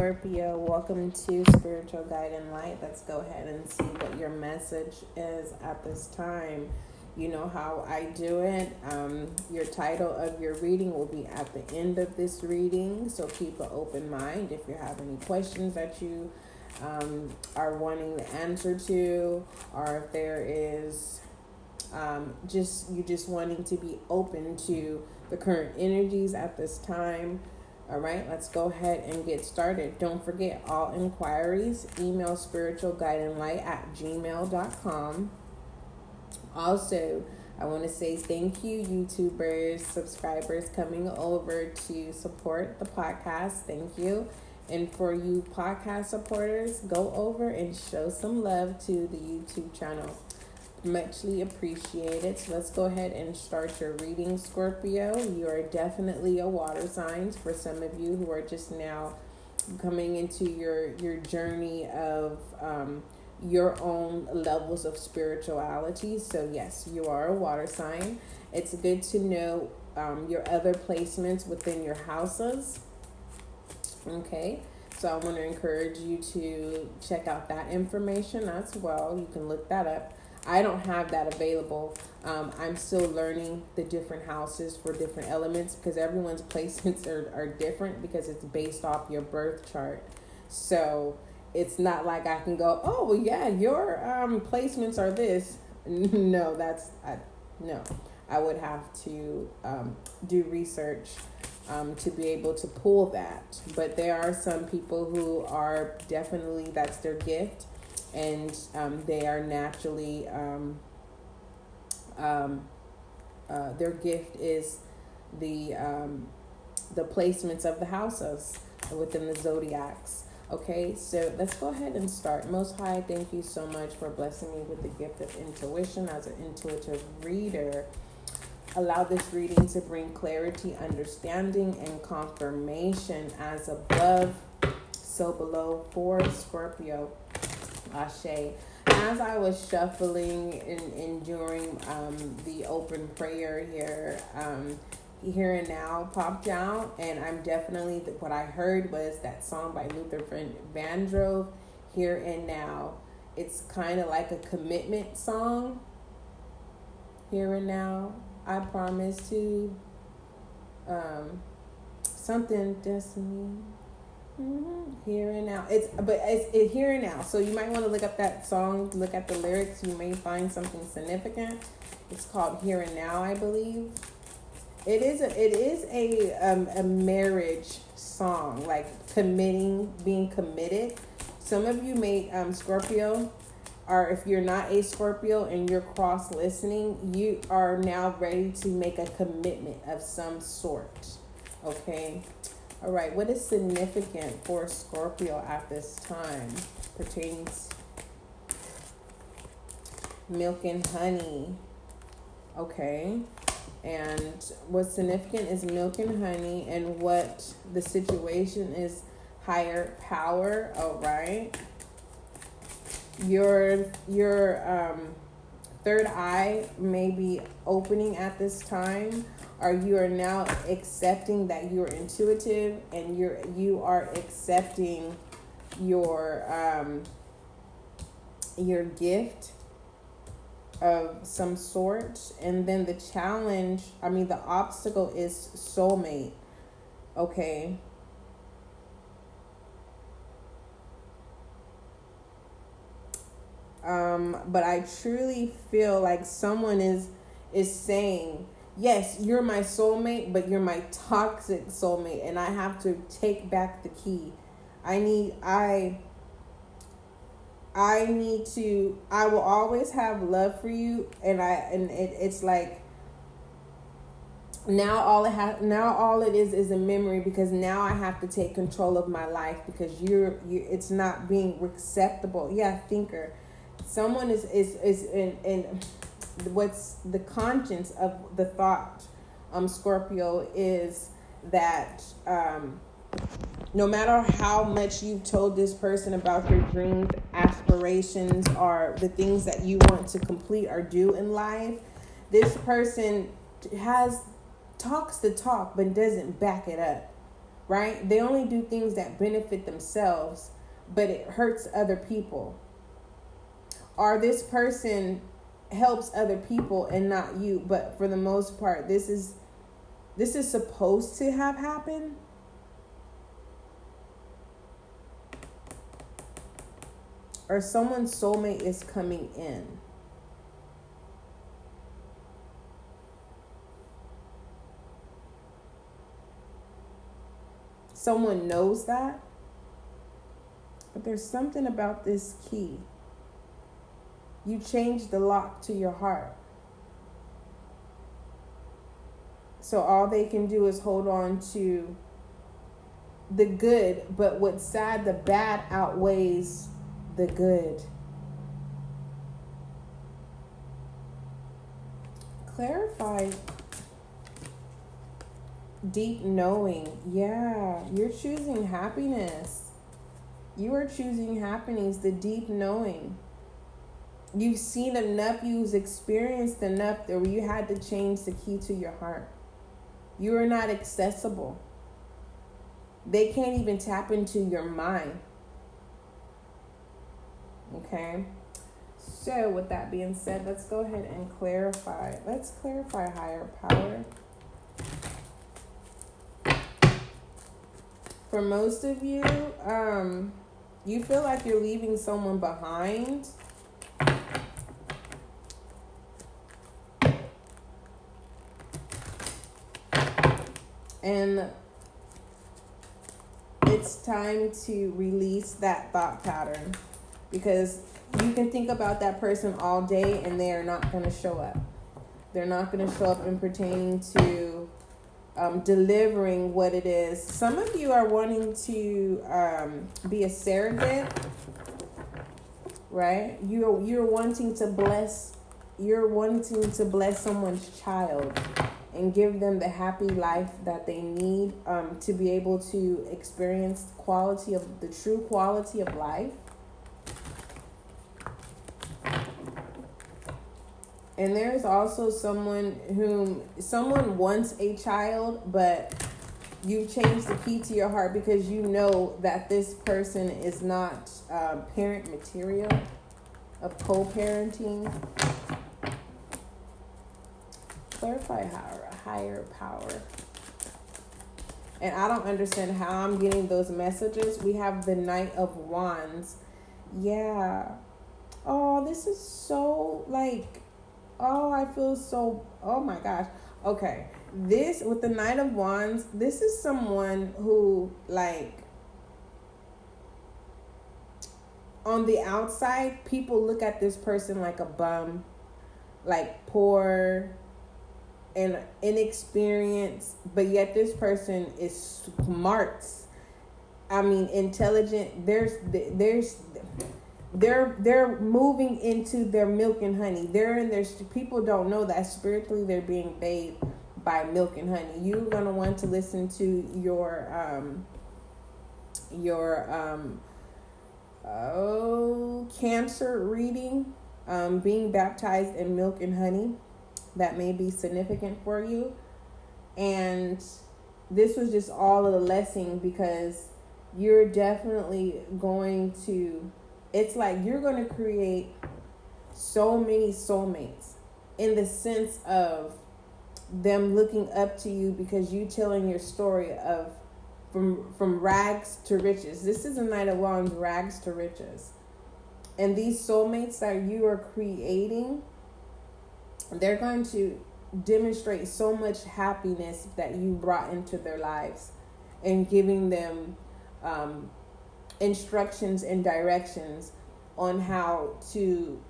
Scorpio, welcome to Spiritual Guide and Light. Let's go ahead and see what your message is at this time. You know how I do it. Your title of your reading will be at the end of this reading, so keep an open mind. If you have any questions that you are wanting the answer to, or if there is just wanting to be open to the current energies at this time. All right, let's go ahead and get started. Don't forget, all inquiries, email spiritualguideandlight@gmail.com. Also, I want to say thank you, YouTubers, subscribers coming over to support the podcast. Thank you. And for you podcast supporters, go over and show some love to the YouTube channel. Muchly appreciated. So let's go ahead and start your reading, Scorpio. You are definitely a water sign. For some of you who are just now coming into your journey of your own levels of spirituality. So yes, you are a water sign. It's good to know your other placements within your houses. Okay, so I want to encourage you to check out that information as well. You can look that up. I don't have that available. I'm still learning the different houses for different elements because everyone's placements are different because it's based off your birth chart. So it's not like I can go, oh, well, yeah, your placements are this. No, no. I would have to do research to be able to pull that. But there are some people who are definitely, that's their gift. And they are naturally, their gift is the placements of the houses within the zodiacs. Okay, so let's go ahead and start. Most High, thank you so much for blessing me with the gift of intuition as an intuitive reader. Allow this reading to bring clarity, understanding, and confirmation as above, so below for Scorpio. Ashe. As I was shuffling and during the open prayer here, Here and Now popped out, and I'm definitely, what I heard was that song by Luther Vandross, Here and Now. It's kind of like a commitment song. Here and now, I promise to something destiny. Here and now. It's here and now. So you might want to look up that song, look at the lyrics. You may find something significant. It's called Here and Now, I believe. It is a marriage song, like committing, being committed. Some of you may Scorpio, or if you're not a Scorpio and you're cross listening, you are now ready to make a commitment of some sort. Okay. All right, what is significant for Scorpio at this time pertaining to milk and honey? Okay, and what's significant is milk and honey, and what the situation is higher power. All right, your third eye may be opening at this time. Or you are now accepting that you're intuitive, and you are accepting your gift of some sort. And then the the obstacle is soulmate. Okay. But I truly feel like someone is saying, yes, you're my soulmate, but you're my toxic soulmate, and I have to take back the key. I will always have love for you, it's like now all it is a memory, because now I have to take control of my life because it's not being acceptable. Yeah, thinker. Someone is in what's the conscience of the thought, Scorpio, is that no matter how much you've told this person about your dreams, aspirations, or the things that you want to complete or do in life, this person talks the talk but doesn't back it up. right? They only do things that benefit themselves, but it hurts other people. Or this person helps other people and not you, but for the most part, this is supposed to have happened. Or someone's soulmate is coming in. Someone knows that. But there's something about this key. You changed the lock to your heart. So all they can do is hold on to the good, but what's sad, the bad outweighs the good. Clarify. Deep knowing. Yeah, you're choosing happiness. You are choosing happiness, the deep knowing. You've seen enough, you've experienced enough that you had to change the key to your heart. You are not accessible. They can't even tap into your mind. Okay? So with that being said, let's go ahead and clarify. Let's clarify higher power. For most of you, you feel like you're leaving someone behind. And it's time to release that thought pattern, because you can think about that person all day and they are not going to show up. They're not going to show up in pertaining to delivering what it is. Some of you are wanting to be a surrogate, right? You're wanting to bless. You're wanting to bless someone's child and give them the happy life that they need to be able to experience the true quality of life. And there's also someone wants a child, but you changed the key to your heart because you know that this person is not parent material of co-parenting. Clarify higher power. And I don't understand how I'm getting those messages. We have the Knight of Wands. Yeah. Oh, this is so I feel so, oh my gosh. Okay. This, with the Knight of Wands, this is someone who, on the outside, people look at this person like a bum, like poor and inexperienced, but yet this person is smart. I mean, intelligent. They're moving into their milk and honey. They're in their, people don't know that spiritually they're being bathed by milk and honey. You're going to want to listen to your Cancer reading, being baptized in milk and honey. That may be significant for you. And this was just all of the lesson, because you're definitely going to, it's like you're going to create so many soulmates, in the sense of them looking up to you because you telling your story of from rags to riches. This is a Knight of Wands, rags to riches. And these soulmates that you are creating, they're going to demonstrate so much happiness that you brought into their lives, and giving them instructions and directions on how to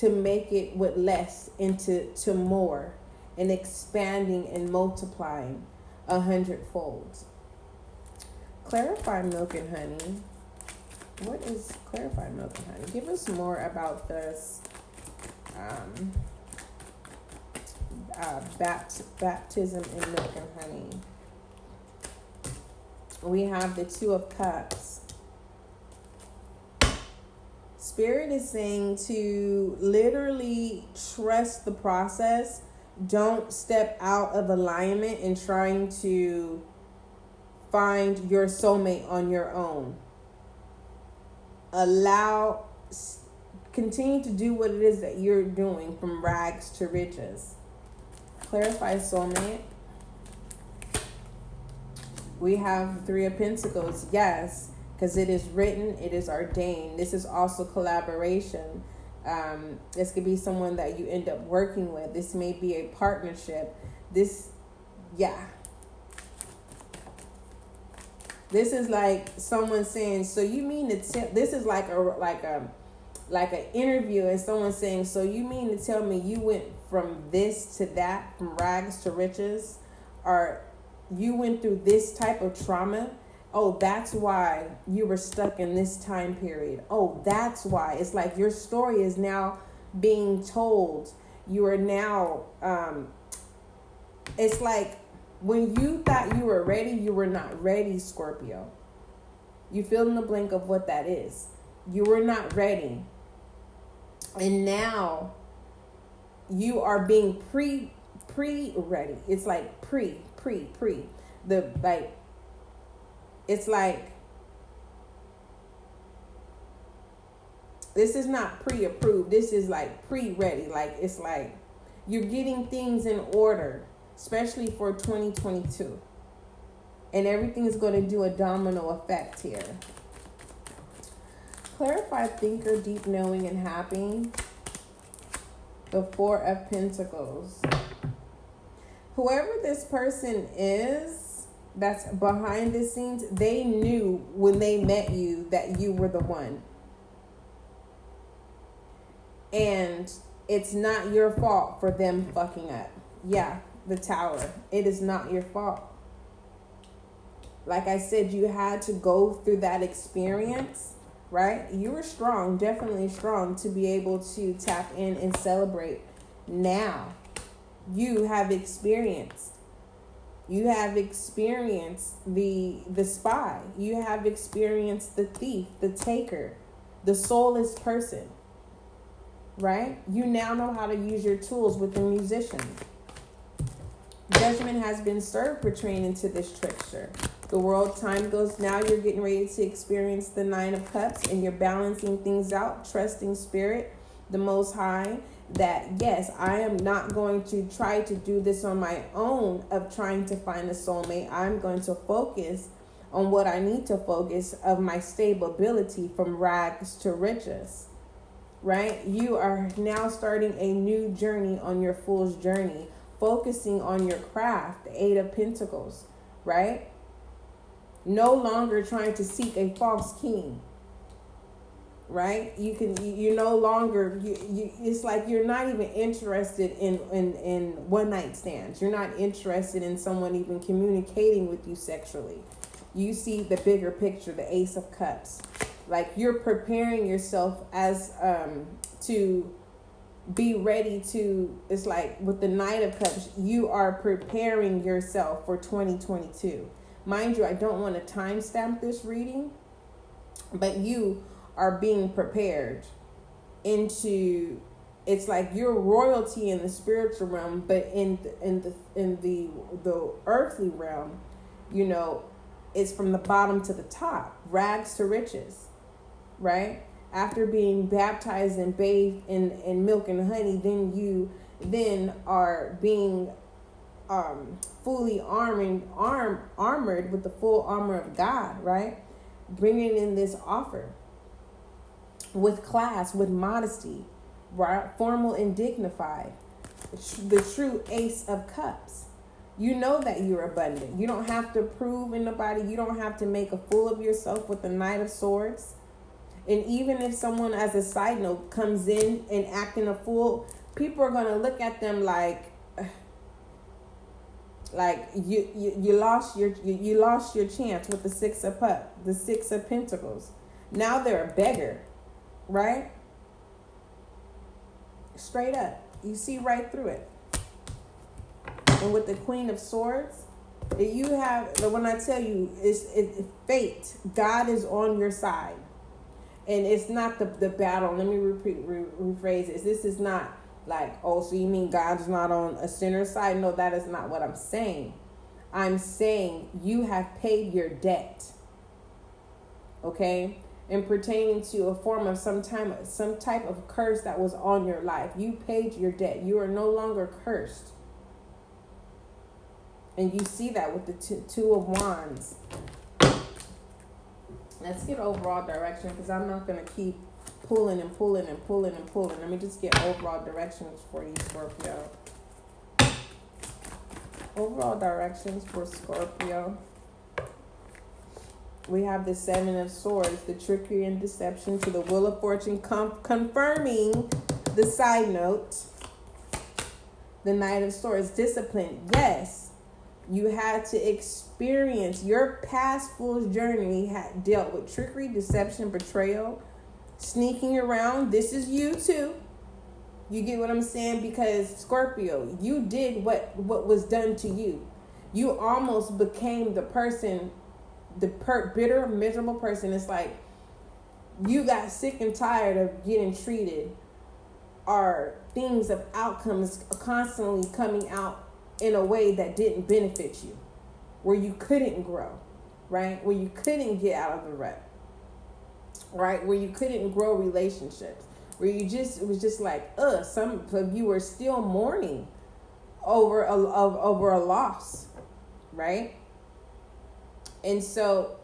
make it with less into more, and expanding and multiplying 100-fold. Clarify milk and honey. What is clarify milk and honey? Give us more about this baptism in milk and honey. We have the Two of Cups. Spirit is saying to literally trust the process. Don't step out of alignment in trying to find your soulmate on your own. Continue to do what it is that you're doing from rags to riches. Clarify soulmate. We have the Three of Pentacles. Yes, because it is written, it is ordained. This is also collaboration. This could be someone that you end up working with. This may be a partnership. This is like someone saying, so you mean to tell, this is like an interview, and someone saying, so you mean to tell me you went from this to that, from rags to riches, or you went through this type of trauma? Oh, that's why you were stuck in this time period. Oh, that's why. It's like your story is now being told. You are now, it's like when you thought you were ready, you were not ready, Scorpio. You fill in the blank of what that is. You were not ready. And now you are being pre-ready. It's like pre. It's like, this is not pre-approved. This is like pre-ready. Like, it's like you're getting things in order, especially for 2022. And everything's going to do a domino effect here. Clarify thinker, deep knowing, and happy. The Four of Pentacles. Whoever this person is that's behind the scenes, they knew when they met you that you were the one. And it's not your fault for them fucking up. Yeah, the Tower. It is not your fault. Like I said, you had to go through that experience, right? You were strong, definitely strong, to be able to tap in and celebrate. Now, you have experienced. You have experienced the spy. You have experienced the thief, the taker, the soulless person, right? You now know how to use your tools with the musician. Judgment has been served portraying into this trickster. The world time goes now. You're getting ready to experience the Nine of Cups, and you're balancing things out, trusting Spirit, the Most High, that yes, I am not going to try to do this on my own of trying to find a soulmate. I'm going to focus on what I need to focus of my stability from rags to riches, right? You are now starting a new journey on your fool's journey, focusing on your craft, the Eight of Pentacles, right? No longer trying to seek a false king. Right? You no longer, it's like you're not even interested in one night stands. You're not interested in someone even communicating with you sexually. You see the bigger picture, the Ace of Cups. Like you're preparing yourself as to be ready to, it's like with the Knight of Cups, you are preparing yourself for 2022. Mind you, I don't want to timestamp this reading, but you are being prepared into, it's like you're royalty in the spiritual realm, but in the earthly realm, you know, it's from the bottom to the top, rags to riches, right? After being baptized and bathed in milk and honey, then you are being fully armored with the full armor of God, right? Bringing in this offer with class, with modesty, right? Formal and dignified. The true Ace of Cups. You know that you're abundant. You don't have to prove in nobody. You don't have to make a fool of yourself with the Knight of Swords. And even if someone, as a side note, comes in and acting a fool, people are going to look at them like you lost your chance with the Six of Pentacles. Now they're a beggar. Right? Straight up. You see right through it. And with the Queen of Swords, you have, when I tell you, it's fate. God is on your side. And it's not the battle. Let me rephrase this. This is not like, oh, so you mean God's not on a sinner's side? No, that is not what I'm saying. I'm saying you have paid your debt. Okay? And pertaining to a form of some type of curse that was on your life. You paid your debt. You are no longer cursed. And you see that with the two of wands. Let's get overall direction, because I'm not going to keep pulling and pulling and pulling and pulling. Let me just get overall directions for you, Scorpio. Overall directions for Scorpio. We have the Seven of Swords, the trickery and deception to the Wheel of Fortune, confirming the side note. The Knight of Swords, discipline. Yes, you had to experience your past fool's journey. Had dealt with trickery, deception, betrayal, sneaking around. This is you too. You get what I'm saying? Because Scorpio, you did what was done to you. You almost became the person, the bitter, miserable person. It's like you got sick and tired of getting treated, or things of outcomes constantly coming out in a way that didn't benefit you, where you couldn't grow, right? Where you couldn't get out of the rut, right? Where you couldn't grow relationships, where it was just like, some of you were still mourning over a loss, right? And so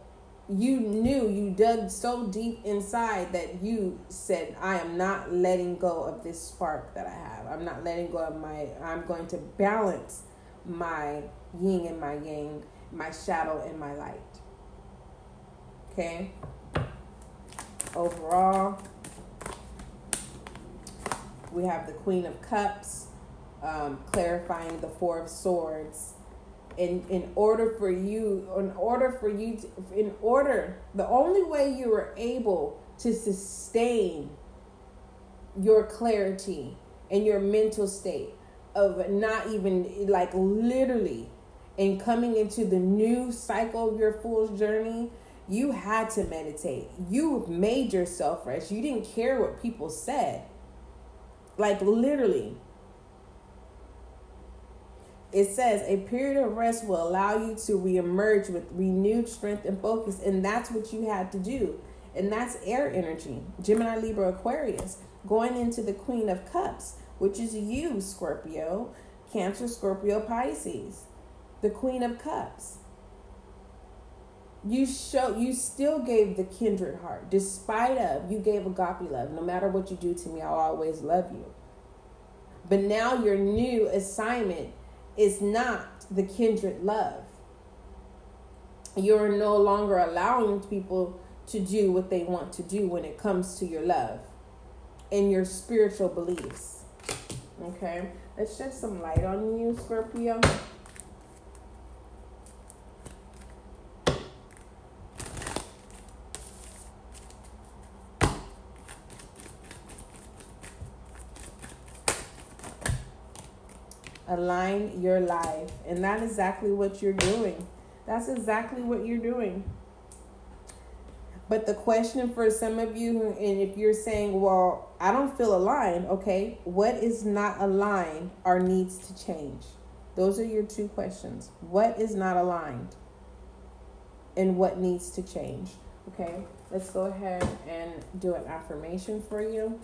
you dug so deep inside that you said, I am not letting go of this spark that I have. I'm not letting go of I'm going to balance my yin and my yang, my shadow and my light. Okay? Overall, we have the Queen of Cups, clarifying the Four of Swords. The only way you were able to sustain your clarity and your mental state of not even like literally and coming into the new cycle of your fool's journey, you had to meditate. You made yourself rest. You didn't care what people said. Like literally. It says a period of rest will allow you to reemerge with renewed strength and focus. And that's what you had to do. And that's air energy. Gemini, Libra, Aquarius. Going into the Queen of Cups, which is you, Scorpio, Cancer, Scorpio, Pisces. The Queen of Cups. You still gave the kindred heart. Despite of, you gave agape love. No matter what you do to me, I'll always love you. But now your new assignment is not the kindred love. You're no longer allowing people to do what they want to do when it comes to your love and your spiritual beliefs. Okay, let's shed some light on you, Scorpio. Align your life. And that's exactly what you're doing. That's exactly what you're doing. But the question for some of you, and if you're saying, well, I don't feel aligned, okay, what is not aligned or needs to change? Those are your two questions. What is not aligned and what needs to change? Okay, let's go ahead and do an affirmation for you.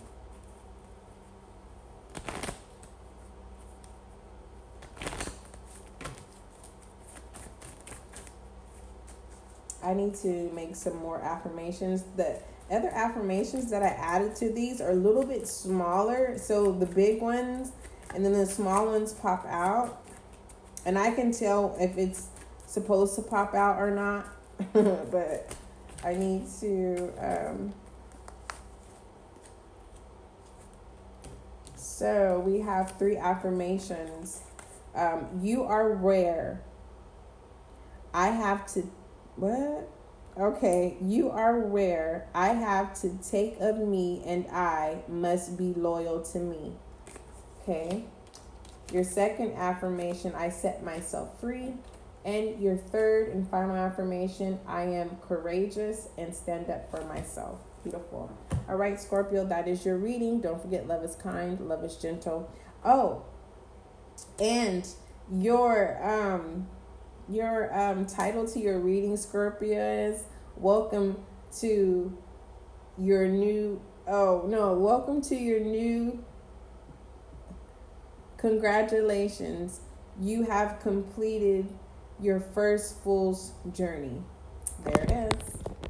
I need to make some more affirmations. The other affirmations that I added to these are a little bit smaller. So the big ones and then the small ones pop out. And I can tell if it's supposed to pop out or not. But I need to... So we have 3 affirmations. You are rare. I have to... What? Okay, you are rare. I have to take of me and I must be loyal to me. Okay. Your second affirmation, I set myself free. And your third and final affirmation, I am courageous and stand up for myself. Beautiful. All right, Scorpio, that is your reading. Don't forget, love is kind, love is gentle. Oh, and your your title to your reading, Scorpio, is welcome to your new. Oh no! Welcome to your new. Congratulations, you have completed your first fool's journey. There it is.